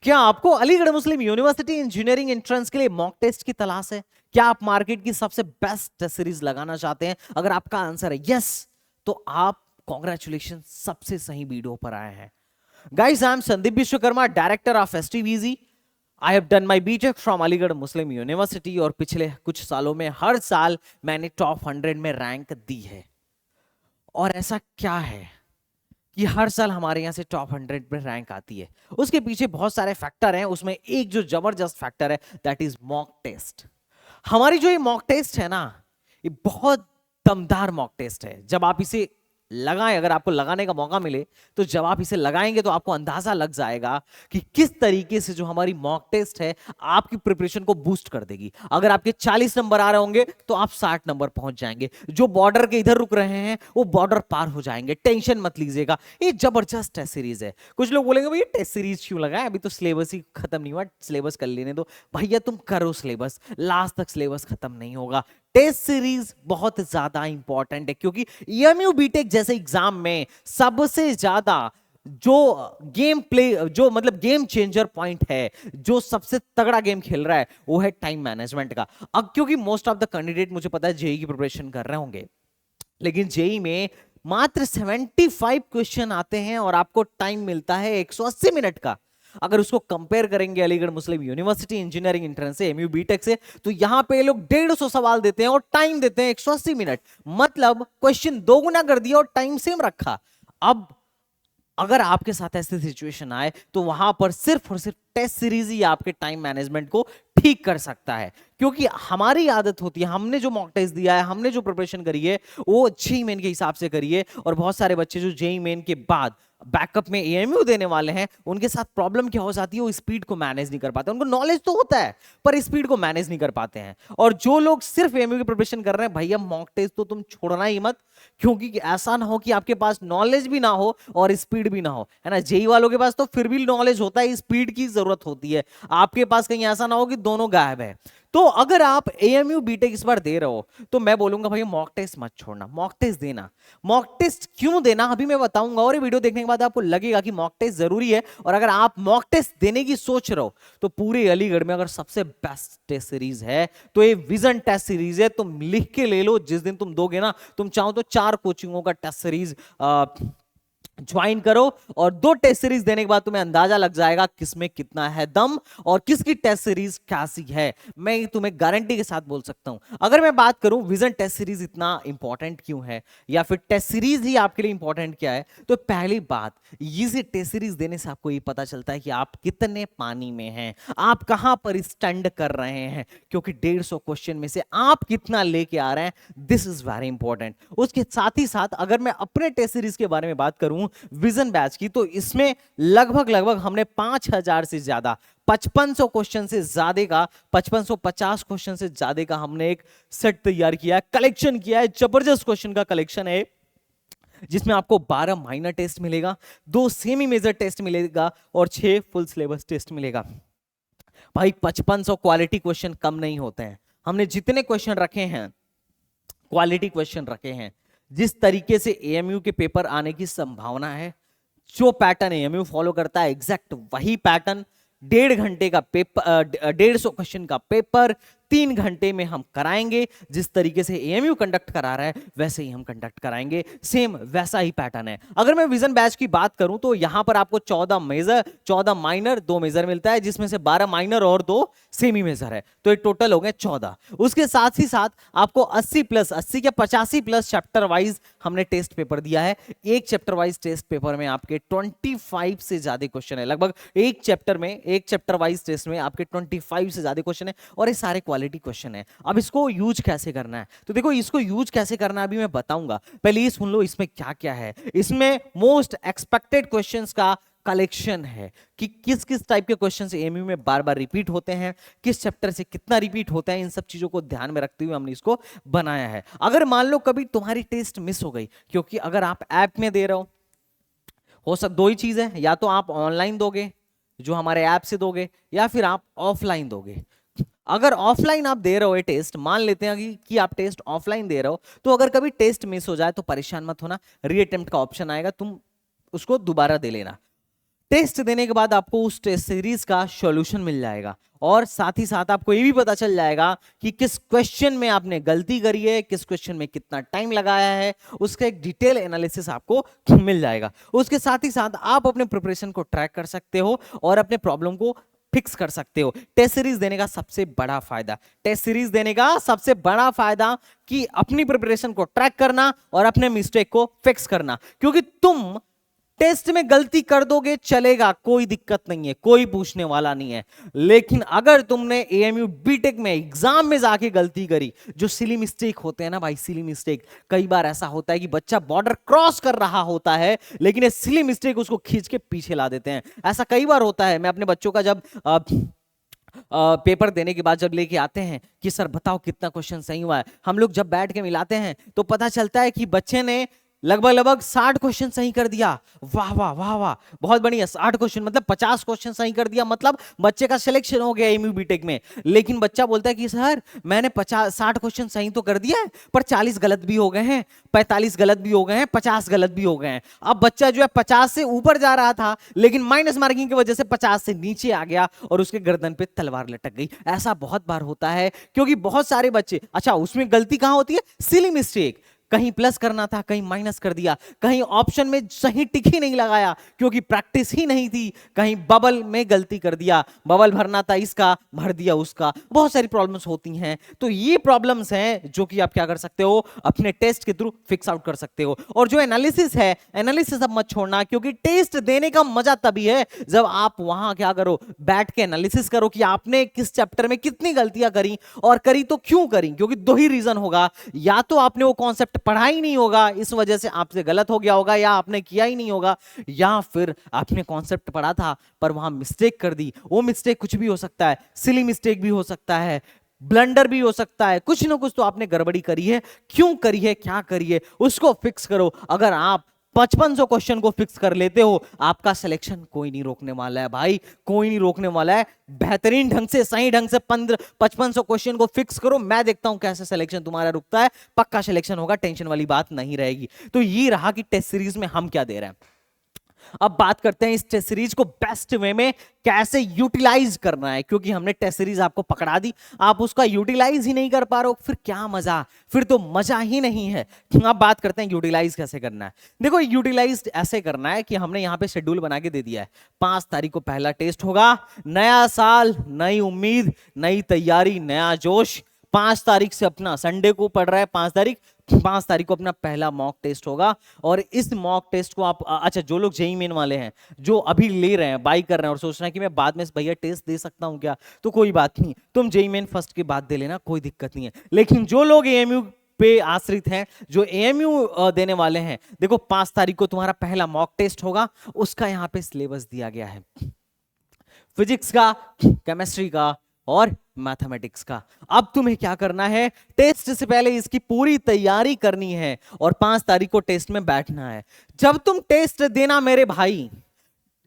क्या आपको Aligarh Muslim university engineering entrance के लिए मॉक टेस्ट की तलाश है? क्या आप मार्केट की सबसे बेस्ट टेस्ट सीरीज लगाना चाहते हैं? अगर आपका आंसर है यस, तो आप कॉन्ग्रेचुलेशन, सबसे सही वीडियो पर आए हैं। Guys, I am Sandeep Vishwakarma, director of STVG. I have done my BTech from Aligarh Muslim University और पिछले कुछ सालों में हर साल मैंने टॉप 100 में रैंक दी है। और ऐसा क्या है कि हर साल हमारे यहां से टॉप 100 में रैंक आती है? उसके पीछे बहुत सारे फैक्टर हैं। उसमें एक जो जबरदस्त फैक्टर है दैट इज मॉक टेस्ट। हमारी जो ये मॉक टेस्ट है ना, ये बहुत दमदार मॉक टेस्ट है। जब आप इसे लगाएं, अगर आपको लगाने का मौका मिले, तो जब आप इसे लगाएंगे तो आपको अंदाजा लग जाएगा कि किस तरीके से जो हमारी मॉक टेस्ट है आपकी प्रिपरेशन को बूस्ट कर देगी। अगर आपके 40 नंबर आ रहे होंगे तो आप 60 नंबर पहुंच जाएंगे। जो बॉर्डर के इधर रुक रहे हैं वो बॉर्डर पार हो जाएंगे। टेंशन मत लीजिएगा, ये जबरदस्त टेस्ट सीरीज है। कुछ लोग बोलेंगे भैया टेस्ट सीरीज क्यों लगाए, अभी तो सिलेबस ही खत्म नहीं हुआ, सिलेबस कर लेने दो। भैया तुम करो सिलेबस, लास्ट तक सिलेबस खत्म नहीं होगा। टेस्ट सीरीज बहुत ज्यादा इंपॉर्टेंट है, क्योंकि ईएमयू बीटेक जैसे एग्जाम में सबसे ज्यादा जो गेम प्ले, जो मतलब गेम चेंजर पॉइंट है, जो सबसे तगड़ा गेम खेल रहा है, वो है टाइम मैनेजमेंट का। अब क्योंकि मोस्ट ऑफ द कैंडिडेट मुझे पता है जेई की प्रिपरेशन कर रहे होंगे, लेकिन जेई में मात्र 75 क्वेश्चन आते हैं और आपको टाइम मिलता है 180 मिनट का। अगर उसको कंपेयर करेंगे Aligarh Muslim university engineering entrance से, एमयू बीटेक से, तो यहां पे लोग 150 सवाल देते हैं और टाइम देते हैं 180 मिनट। मतलब क्वेश्चन दोगुना कर दिया और टाइम सेम रखा। अब अगर आपके साथ ऐसी सिचुएशन आए तो वहां पर सिर्फ और सिर्फ टेस्ट सीरीज ही आपके टाइम मैनेजमेंट को ठीक कर सकता है। क्योंकि हमारी आदत होती है, हमने जो मॉक टेस्ट दिया है, हमने जो प्रिपरेशन करी है, वो जेईई मेन के हिसाब से करी है। और बहुत सारे बच्चे जो जेईई मेन के बाद बैकअप में एएमयू देने वाले हैं, उनके साथ प्रॉब्लम क्या हो जाती है, वो स्पीड को मैनेज नहीं कर पाते। उनको नॉलेज तो होता है पर स्पीड को मैनेज नहीं कर पाते हैं। और जो लोग सिर्फ एएमयू की प्रिपरेशन कर रहे हैं, भैया मॉक टेस्ट तो तुम छोड़ना ही मत, क्योंकि ऐसा ना हो कि आपके पास नॉलेज भी ना हो और स्पीड भी ना हो, है ना। जेई वालों के पास तो फिर भी नॉलेज होता है, स्पीड की जरूरत होती है। आपके पास कहीं ऐसा ना हो कि दोनों गायब है। तो अगर आप एएमयू बीटेक इस बार दे रहे हो, तो मैं बोलूंगा भैया मॉक टेस्ट मत छोड़ना, मॉक टेस्ट देना। मॉक टेस्ट क्यों देना अभी मैं बताऊंगा, और ये वीडियो देखने के बाद आपको लगेगा कि मॉक टेस्ट जरूरी है। और अगर आप मॉक टेस्ट देने की सोच रहे हो, तो पूरे अलीगढ़ में अगर सबसे बेस्ट टेस्ट सीरीज है तो ये विजन टेस्ट सीरीज है। तुम लिख के ले लो, जिस दिन तुम दोगे ना, तुम चाहो तो 4 कोचिंगों का टेस्ट सीरीज ज्वाइन करो, और 2 टेस्ट सीरीज देने के बाद तुम्हें अंदाजा लग जाएगा किसमें कितना है दम और किसकी टेस्ट सीरीज कैसी है। मैं तुम्हें गारंटी के साथ बोल सकता हूं। अगर मैं बात करूं विजन टेस्ट सीरीज इतना इंपॉर्टेंट क्यों है, या फिर टेस्ट सीरीज ही आपके लिए इंपॉर्टेंट क्या है, तो पहली बात, इसी टेस्ट सीरीज देने से आपको ये पता चलता है कि आप कितने पानी में हैं, आप कहां पर स्टैंड कर रहे हैं। क्योंकि 150 क्वेश्चन में से आप कितना लेके आ रहे हैं, दिस इज वेरी इंपॉर्टेंट। उसके साथ ही साथ अगर मैं अपने टेस्ट सीरीज के बारे में बात करूं विजन बैच की, तो इसमें लगभग हमने 5000 से ज्यादा, 5500 क्वेश्चन से ज्यादा का, 5550 क्वेश्चन से ज्यादा का हमने एक सेट तैयार किया है, कलेक्शन किया है। जबरदस्त क्वेश्चन का कलेक्शन है, जिसमें आपको 12 माइनर टेस्ट मिलेगा, 2 सेमी मेजर टेस्ट मिलेगा और 6 फुल सिलेबस टेस्ट मिलेगा। भाई 5500 क्वालिटी क्वेश्चन कम नहीं होते हैं। हमने जितने क्वेश्चन रखे हैं क्वालिटी क्वेश्चन रखे हैं। जिस तरीके से एएमयू के पेपर आने की संभावना है, जो पैटर्न एएमयू फॉलो करता है एग्जैक्ट वही पैटर्न, 1.5 घंटे का पेपर, 150 क्वेश्चन का पेपर 3 घंटे में हम कराएंगे। जिस तरीके से एएमयू कंडक्ट करा रहा है वैसे ही हम कंडक्ट कराएंगे, सेम वैसा ही पैटर्न है। अगर मैं विजन बैच की बात करूं तो यहां पर आपको 14 मेजर, 14 माइनर, 2 मेजर मिलता है, जिसमें से 12 माइनर और 2 सेमी मेजर है, तो ये टोटल हो गए 14। उसके साथ ही साथ आपको 80 प्लस, 80 या 85 प्लस चैप्टर वाइज हमने टेस्ट पेपर दिया है। एक चैप्टर वाइज टेस्ट पेपर में आपके 25 से ज्यादा क्वेश्चन है। लगभग एक चैप्टर वाइज टेस्ट में आपके 25 से ज्यादा क्वेश्चन है, और ये सारे क्वालिटी क्वेश्चन है। अब इसको यूज कैसे करना है, तो देखो इसको यूज कैसे करना है अभी मैं बताऊंगा। पहले ये सुन लो इसमें क्या क्या है। इसमें मोस्ट एक्सपेक्टेड क्वेश्चंस का कलेक्शन है कि किस किस टाइप के क्वेश्चंस एमयू में बार बार रिपीट होते हैं, किस चैप्टर से कितना रिपीट होता है, इन सब चीजों को ध्यान में रखते हुए हमने इसको बनाया है। अगर मान लो कभी तुम्हारी टेस्ट मिस हो गई, क्योंकि अगर आप ऐप में दे रहे हो सब 2 ही चीज है, या तो आप ऑनलाइन दोगे जो हमारे ऐप से दोगे, या फिर आप ऑफलाइन दोगे। अगर ऑफलाइन आप दे रहे हो ये टेस्ट, मान लेते हैं कि आप टेस्ट ऑफलाइन दे रहे हो, तो अगर कभी टेस्ट मिस हो जाए तो परेशान मत होना, रीअटेम्प्ट का ऑप्शन आएगा, तुम उसको दोबारा दे लेना। टेस्ट देने के बाद आपको उस टेस्ट सीरीज का सॉल्यूशन मिल जाएगा और साथ ही साथ आपको ये भी पता चल जाएगा कि किस क्वेश्चन में आपने गलती करी है, किस क्वेश्चन में कितना टाइम लगाया है, उसका एक डिटेल एनालिसिस आपको मिल जाएगा। उसके साथ ही साथ आप अपने प्रिपरेशन को ट्रैक कर सकते हो और अपने प्रॉब्लम को फिक्स कर सकते हो। टेस्ट सीरीज देने का सबसे बड़ा फायदा, टेस्ट सीरीज देने का सबसे बड़ा फायदा कि अपनी प्रिपरेशन को ट्रैक करना और अपने मिस्टेक को फिक्स करना, क्योंकि तुम टेस्ट में गलती कर दोगे चलेगा, कोई दिक्कत नहीं है, कोई पूछने वाला नहीं है। लेकिन अगर तुमने एएमयू बीटेक में एग्जाम में जाके गलती करी, जो सिली मिस्टेक होते हैं ना भाई, सिली मिस्टेक, कई बार ऐसा होता है कि बच्चा बॉर्डर क्रॉस कर रहा होता है लेकिन ये सिली मिस्टेक उसको खींच के पीछे ला देते हैं। ऐसा कई बार होता है। मैं अपने बच्चों का जब पेपर देने के बाद जब लेके आते हैं कि सर बताओ कितना क्वेश्चन सही हुआ है, हम लोग जब बैठ के मिलाते हैं तो पता चलता है कि बच्चे ने लगभग 60 क्वेश्चन सही कर दिया। वाह वाह वाह वाह, बहुत बढ़िया। 60 क्वेश्चन मतलब 50 क्वेश्चन सही कर दिया, मतलब बच्चे का सिलेक्शन हो गया एमयू बीटेक में। लेकिन बच्चा बोलता है कि सर मैंने 60 क्वेश्चन सही तो कर दिया है, पर 40 गलत भी हो गए हैं, 45 गलत भी हो गए हैं, 50 गलत भी हो गए हैं। अब बच्चा जो है 50 से ऊपर जा रहा था लेकिन माइनस मार्किंग की वजह से 50 से नीचे आ गया और उसके गर्दन पे तलवार लटक गई। ऐसा बहुत बार होता है क्योंकि बहुत सारे बच्चे, अच्छा उसमें गलती कहां होती है? Silly mistake. कहीं प्लस करना था, कहीं माइनस कर दिया, कहीं ऑप्शन में सही टिक ही नहीं लगाया क्योंकि प्रैक्टिस ही नहीं थी, कहीं बबल में गलती कर दिया, बबल भरना था इसका, भर दिया उसका। बहुत सारी प्रॉब्लम्स होती हैं। तो ये प्रॉब्लम्स हैं जो कि आप क्या कर सकते हो, अपने टेस्ट के थ्रू फिक्स आउट कर सकते हो। और जो एनालिसिस है, एनालिसिस अब मत छोड़ना, क्योंकि टेस्ट देने का मजा तभी है जब आप वहां क्या करो, बैठ के एनालिसिस करो कि आपने किस चैप्टर में कितनी गलतियां करी और करी तो क्यों करी। क्योंकि दो ही रीजन होगा, या तो आपने वो कॉन्सेप्ट पढ़ा ही नहीं होगा इस वजह से आपसे गलत हो गया होगा, या आपने किया ही नहीं होगा, या फिर आपने कॉन्सेप्ट पढ़ा था पर वहां मिस्टेक कर दी। वो मिस्टेक कुछ भी हो सकता है, सिली मिस्टेक भी हो सकता है, ब्लंडर भी हो सकता है, कुछ ना कुछ तो आपने गड़बड़ी करी है। क्यों करी है, क्या करी है, उसको फिक्स करो। अगर आप 5500 क्वेश्चन को फिक्स कर लेते हो, आपका सिलेक्शन कोई नहीं रोकने वाला है भाई, कोई नहीं रोकने वाला है। बेहतरीन ढंग से, सही ढंग से 5500 क्वेश्चन को फिक्स करो, मैं देखता हूं कैसे सिलेक्शन तुम्हारा रुकता है। पक्का सिलेक्शन होगा, टेंशन वाली बात नहीं रहेगी। तो ये रहा कि टेस्ट सीरीज में हम क्या दे रहे हैं। अब बात करते हैं इस टेस्ट सीरीज को बेस्ट वे में कैसे यूटिलाइज करना है, क्योंकि हमने टेस्ट सीरीज आपको पकड़ा दी, आप उसका यूटिलाइज ही नहीं कर पा रहे हो, फिर क्या मजा, फिर तो मजा ही नहीं है। अब बात करते हैं यूटिलाइज कैसे करना है। देखो यूटिलाइज ऐसे करना है कि हमने यहां पे शेड्यूल बना के दे दिया है। 5 तारीख को पहला टेस्ट होगा, नया साल, नई उम्मीद, नई तैयारी, नया जोश। 5 तारीख से अपना, संडे को पड़ रहा है 5 तारीख को अपना पहला मॉक टेस्ट होगा। और इस मॉक टेस्ट को आप, अच्छा जो लोग जेईई मेन वाले हैं, जो अभी ले रहे हैं, बाई कर रहे हैं और सोच रहे हैं कि मैं बाद में भैया टेस्ट दे सकता हूं क्या, तो कोई बात नहीं, तुम जेईई मेन फर्स्ट के बाद दे लेना, कोई दिक्कत नहीं है। लेकिन जो लोग एएमयू पे आश्रित हैं, जो एएमयू देने वाले हैं, देखो 5 तारीख को तुम्हारा पहला मॉक टेस्ट होगा। उसका यहां पे सिलेबस दिया गया है, फिजिक्स का, केमिस्ट्री का और मैथमेटिक्स का। अब तुम्हें क्या करना है, टेस्ट से पहले इसकी पूरी तैयारी करनी है और 5 तारीख को टेस्ट में बैठना है। जब तुम टेस्ट देना मेरे भाई,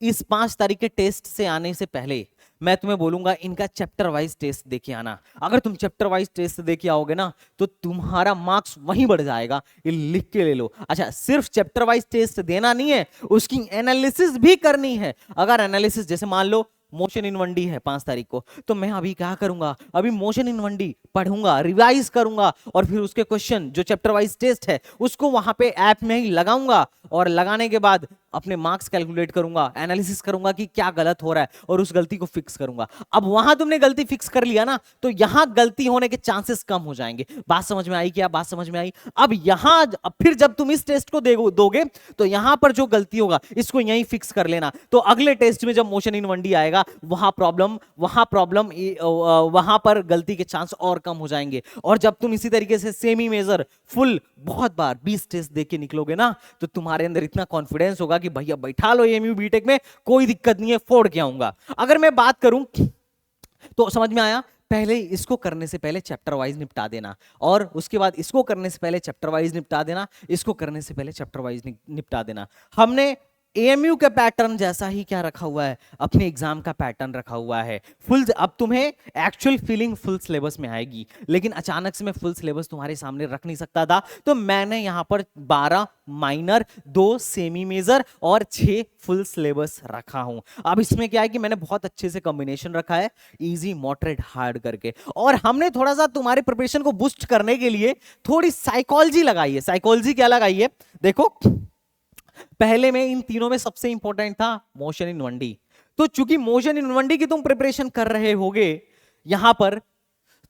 इस 5 तारीख के टेस्ट से आने से पहले मैं तुम्हें बोलूंगा इनका चैप्टर वाइज टेस्ट देके आना। अगर तुम चैप्टर वाइज टेस्ट देके आओगे ना तो तुम्हारा मार्क्स वहीं बढ़ जाएगा, ये लिख के ले लो। अच्छा, सिर्फ चैप्टर वाइज टेस्ट देना नहीं है, उसकी एनालिसिस भी करनी है। अगर एनालिसिस, जैसे मान लो मोशन इन 1D है 5 तारीख को, तो मैं अभी क्या करूंगा, अभी मोशन इन 1D पढ़ूंगा, रिवाइज करूंगा और फिर उसके क्वेश्चन जो चैप्टर वाइज टेस्ट है उसको वहां पे ऐप में ही लगाऊंगा और लगाने के बाद अपने मार्क्स कैलकुलेट करूंगा, एनालिसिस करूंगा कि क्या गलत हो रहा है और उस गलती को फिक्स करूंगा। अब वहां तुमने गलती फिक्स कर लिया ना, तो यहां गलती होने के चांसेस कम हो जाएंगे। बात समझ में आई क्या? बात समझ में आई? अब यहां फिर जब तुम इस टेस्ट को दोगे तो यहां पर जो गलती होगा इसको यहीं फिक्स कर लेना। तो अगले टेस्ट में जब मोशन इन 1D आएगा, वहां प्रॉब्लम वहां पर गलती के चांस और कम हो जाएंगे। और जब तुम इसी तरीके से सेमी मेजर फुल बहुत बार 20 टेस्ट देके निकलोगे ना, तो तुम्हारे अंदर इतना कॉन्फिडेंस होगा कि भैया बैठा लो एमयू बीटेक में, कोई दिक्कत नहीं है, फोड़ के आऊंगा। अगर मैं बात करूं तो समझ में आया, पहले इसको करने से पहले चैप्टर वाइज निपटा देना, और उसके बाद इसको करने से पहले चैप्टर वाइज निपटा देना, इसको करने से पहले चैप्टर वाइज निपटा देना। हमने एएमयू का पैटर्न जैसा ही क्या रखा हुआ है, अपने एग्जाम का पैटर्न रखा हुआ है। फुल, अब तुम्हें एक्चुअल फीलिंग फुल सिलेबस में आएगी, लेकिन अचानक से मैं फुल सिलेबस तुम्हारे सामने रख नहीं सकता था, तो मैंने यहां पर 12 माइनर, 2 सेमी मेजर और 6 फुल सिलेबस रखा हूं। अब इसमें क्या है कि मैंने बहुत अच्छे से कॉम्बिनेशन रखा है, इजी, मॉडरेट, हार्ड करके, और हमने थोड़ा सा तुम्हारे प्रिपरेशन को बूस्ट करने के लिए थोड़ी साइकोलॉजी लगाई है। साइकोलॉजी क्या लगाई है, देखो, पहले में इन तीनों में सबसे इंपॉर्टेंट था मोशन इन 1D। तो चूंकि मोशन इन 1D की तुम प्रिपरेशन कर रहे होगे यहां पर,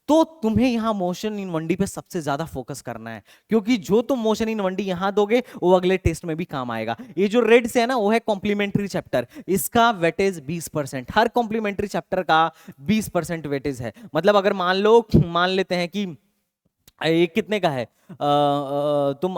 तो तुम्हें यहां मोशन इन 1D पे सबसे ज्यादा फोकस करना है, क्योंकि जो तुम मोशन इन 1D यहां दोगे वो अगले टेस्ट में भी काम आएगा। ये जो रेड से है ना, वो है कॉम्प्लीमेंट्री चैप्टर, इसका वेटेज 20%, हर कॉम्प्लीमेंट्री चैप्टर का 20% वेटेज है। मतलब अगर मान लेते हैं कि ये कितने का है, तुम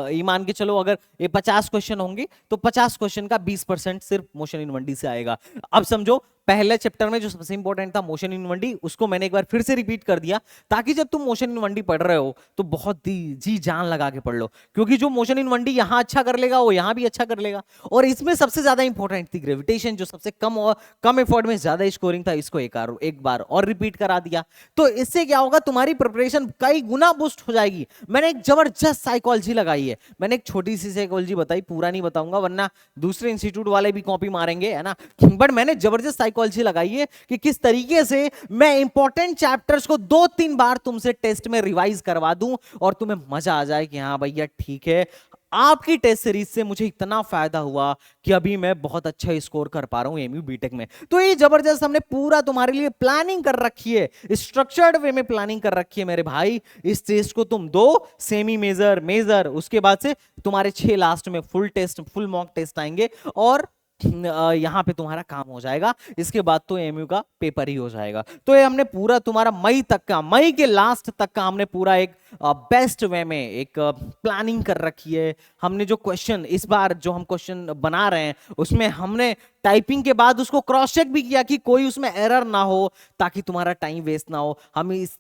ये मान के चलो, अगर ये 50 क्वेश्चन होंगे तो 50 क्वेश्चन का 20% सिर्फ मोशन इन 1D से आएगा। अब समझो, पहले चैप्टर में जो सबसे इंपॉर्टेंट था मोशन इन 1D, उसको मैंने एक बार फिर से रिपीट कर दिया, ताकि जब तुम मोशन इन 1D पढ़ रहे हो तो बहुत जी जान लगा के पढ़ लो, क्योंकि जो मोशन इन 1D यहां अच्छा कर लेगा वो यहां भी अच्छा कर लेगा। और इसमें सबसे ज्यादा इंपॉर्टेंट थी ग्रेविटेशन, जो सबसे कम एफर्ट में ज्यादा स्कोरिंग था, इसको एक बार और रिपीट करा दिया। तो इससे क्या होगा, तुम्हारी प्रिपरेशन कई गुना बूस्ट हो जाएगी। मैंने एक जबरदस्त साइकोलॉजी लगाई है, मैंने एक छोटी सी साइकोलॉजी बताई, पूरा नहीं बताऊंगा वरना दूसरे इंस्टीट्यूट वाले भी कॉपी मारेंगे, है ना। बट मैंने जबरदस्त साइकोलॉजी लगाई है कि किस तरीके से मैं इंपॉर्टेंट चैप्टर्स को 2-3 बार तुमसे टेस्ट में रिवाइज करवा दूं और तुम्हें मजा आ जाए कि हाँ भैया ठीक है। आपकी टेस्ट सीरीज से मुझे इतना फायदा हुआ कि अभी मैं बहुत अच्छा स्कोर कर पा रहा हूं एमयू बीटेक में। तो ये जबरदस्त हमने पूरा तुम्हारे लिए प्लानिंग कर रखी है, स्ट्रक्चर्ड वे में प्लानिंग कर रखी है मेरे भाई। इस टेस्ट को तुम 2 सेमी मेजर, मेजर, उसके बाद से तुम्हारे 6 लास्ट में full test, full mock test आएंगे, और यहां पे तुम्हारा काम हो जाएगा। इसके बाद तो एमयू का पेपर ही हो जाएगा। तो ये हमने पूरा तुम्हारा मई तक का, मई के लास्ट तक का हमने पूरा एक बेस्ट वे में एक प्लानिंग कर रखी है। हमने जो क्वेश्चन इस बार जो हम क्वेश्चन बना रहे हैं, उसमें हमने टाइपिंग के बाद उसको क्रॉस चेक भी किया कि कोई उसमें एरर ना हो, ताकि तुम्हारा टाइम वेस्ट ना हो। हम इस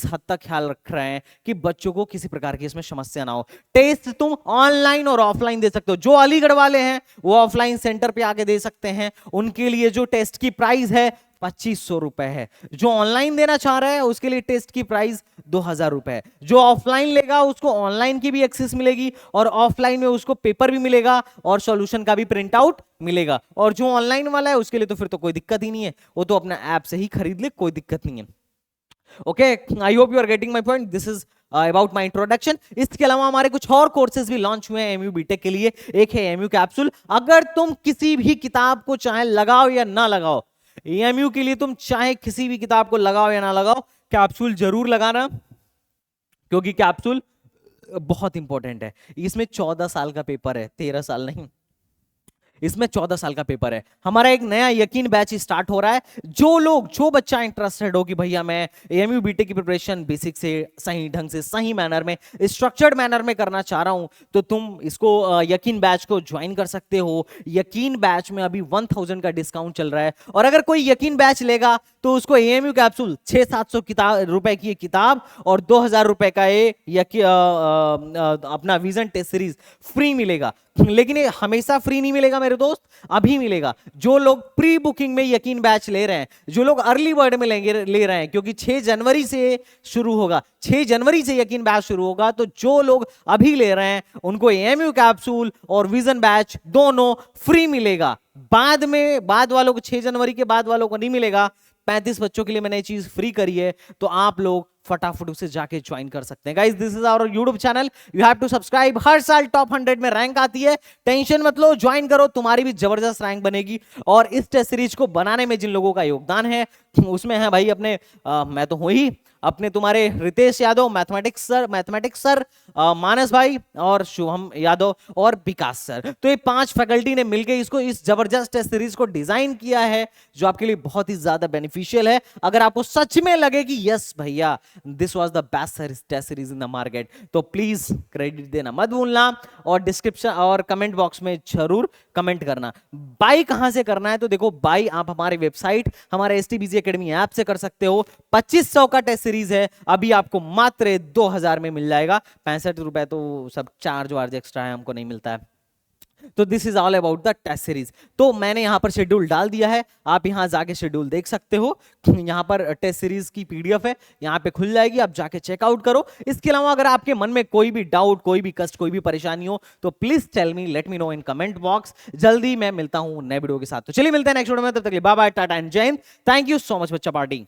हद तक ख्याल रख रहे हैं कि बच्चों को किसी प्रकार की इसमें समस्या ना हो। टेस्ट तुम ऑनलाइन और ऑफलाइन दे सकते हो। जो अलीगढ़ वाले हैं वो ऑफलाइन सेंटर पे आके दे सकते हैं, उनके लिए जो टेस्ट की प्राइस है 2500 रुपए है। जो ऑनलाइन देना चाह रहा है उसके लिए टेस्ट की प्राइस 2000 रुपए है। जो ऑफलाइन लेगा उसको ऑनलाइन की भी एक्सेस मिलेगी, और ऑफलाइन में उसको पेपर भी मिलेगा और सॉल्यूशन का भी प्रिंट आउट मिलेगा। और जो ऑनलाइन वाला है उसके लिए तो फिर तो कोई दिक्कत ही नहीं है, वो तो अपना ऐप से ही खरीद ले, कोई दिक्कत नहीं है। Okay, I hope you are getting my point. This is about my introduction. इसके अलावा हमारे कुछ और कोर्सेज भी लॉन्च हुए हैं एमयू बीटेक के लिए। एक है एमयू कैप्सूल। अगर तुम किसी भी किताब को चाहे लगाओ या ना लगाओ, एमयू के लिए तुम चाहे किसी भी किताब को लगाओ या ना लगाओ, कैप्सूल जरूर लगाना, क्योंकि कैप्सूल बहुत इंपॉर्टेंट है। इसमें 14 साल का पेपर है, 13 साल नहीं, इसमें 14 साल का पेपर है। हमारा एक नया यकीन बैच स्टार्ट हो रहा है। जो बच्चा इंटरेस्टेड हो कि भैया मैं एमयू बीटेक की प्रिपरेशन बेसिक से सही ढंग से, सही मैनर में, स्ट्रक्चर्ड मैनर में करना चाह रहा हूं, तो तुम इसको यकीन बैच को ज्वाइन कर सकते हो। यकीन बैच में अभी 1000 का डिस्काउंट चल रहा है, और अगर कोई यकीन बैच लेगा तो उसको एमयू कैप्सूल 600-700 रुपए की किताब और 2000 रुपए का अपना विजन टेस्ट सीरीज फ्री मिलेगा। लेकिन ये हमेशा फ्री नहीं मिलेगा मेरे दोस्त, अभी मिलेगा। जो लोग प्री बुकिंग में यकीन बैच ले रहे हैं, जो लोग अर्ली बर्ड में ले रहे हैं, क्योंकि 6 जनवरी से शुरू होगा, 6 जनवरी से यकीन बैच शुरू होगा, तो जो लोग अभी ले रहे हैं उनको एमयू कैप्सूल और विजन बैच दोनों फ्री मिलेगा। बाद वालों को, 6 जनवरी के बाद वालों को नहीं मिलेगा। 35 बच्चों के लिए मैंने ये चीज फ्री करी है, तो आप लोग फटाफट उसे जाके ज्वाइन कर सकते हैं। Guys, this is our YouTube channel, you have to subscribe. हर साल टॉप 100 में रैंक आती है, टेंशन मत लो, ज्वाइन करो, तुम्हारी भी जबरदस्त रैंक बनेगी। और इस टेस्ट सीरीज को बनाने में जिन लोगों का योगदान है, उसमें है भाई अपने मैं तो हूं ही, अपने तुम्हारे रितेश यादव मैथमेटिक्स सर, मानस भाई और शुभम यादव और विकास सर। तो ये 5 फैकल्टी ने मिलकर इसको, इस जबरदस्त टेस्ट सीरीज को डिजाइन किया है, जो आपके लिए बहुत ही ज्यादा बेनिफिशियल है। अगर आपको सच में लगे कि यस भैया this was the best test series in the market, तो प्लीज क्रेडिट देना मत भूलना, और डिस्क्रिप्शन और कमेंट बॉक्स में जरूर कमेंट करना। बाय कहां से करना है, तो देखो बाय आप हमारे वेबसाइट, हमारे STBG एकेडमी ऐप से कर सकते हो। 2500 का टेस्ट सीरीज है, अभी आपको मात्र 2000 में मिल जाएगा। 65 रुपए तो सब चार्ज वार्ज एक्स्ट्रा है, हमको नहीं मिलता है। तो this is all about the test series. तो मैंने यहां पर शेड्यूल डाल दिया है, आप यहां जाके शेड्यूल देख सकते हो। यहां पर टेस्ट सीरीज की पीडीएफ है, यहां पे खुल जाएगी, आप जाके चेकआउट करो। इसके अलावा अगर आपके मन में कोई भी डाउट, कोई भी कष्ट, कोई भी परेशानी हो तो please tell me, let me know in comment box. जल्दी मैं मिलता हूं नए वीडियो के साथ। तो चलिए मिलते हैं नेक्स्ट वीडियो में, तब तक के लिए बाय बाय, टाटा एंड जय Hind. Thank you so much बच्चा पार्टी।